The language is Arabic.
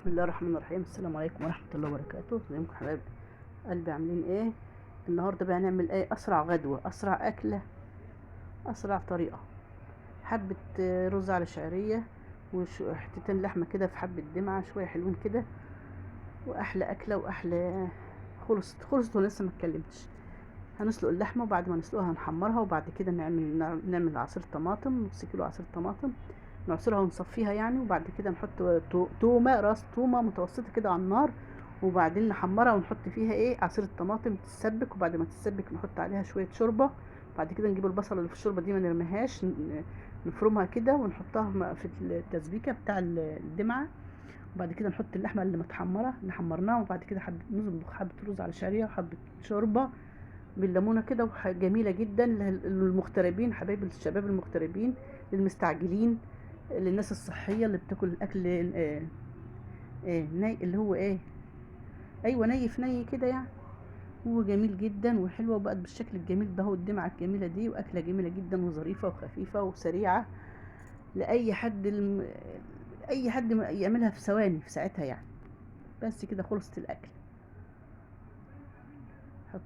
بسم الله الرحمن الرحيم. السلام عليكم ورحمة الله وبركاته. ازيكم حبايب قلبي؟ عاملين ايه؟ النهارده بقى هنعمل ايه؟ اسرع غدوة، اسرع اكلة، اسرع طريقة. حبة رز على شعرية وحتتين لحمة كده في حبة دمعة شوية حلوين كده، واحلى اكلة واحلى. خلصت وانا لسه ما اتكلمتش. هنسلق اللحمة، وبعد ما نسلقها هنحمرها، وبعد كده نعمل عصير طماطم، نص كيلو عصير طماطم نعصرها ونصفيها يعني. وبعد كده نحط تومة، راس تومة متوسطة كده على النار، وبعدين نحمرها ونحط فيها ايه عصير الطماطم تتسبك. وبعد ما تتسبك نحط عليها شوية شوربة. بعد كده نجيب البصل اللي في الشوربة دي ما نرميهاش، نفرمها كده ونحطها في التسبيكة بتاع الدمعة. وبعد كده نحط اللحمة اللي متحمرة اللي حمرناها، وبعد كده نطبخ حبة رز على شعرية وحبة شوربة بالليمونه كده، جميله جدا للمغتربين، حبايب الشباب المغتربين، للمستعجلين، للناس الصحيه اللي بتاكل الاكل ني، اللي هو ايه، ايوه ني في ني كده يعني. هو جميل جدا وحلوه، وبقت بالشكل الجميل ده، هو الدمعه الجميله دي، واكله جميله جدا وظريفه وخفيفه وسريعه لاي حد اي حد يعملها في ثواني في ساعتها يعني. بس كده خلصت الاكل. حط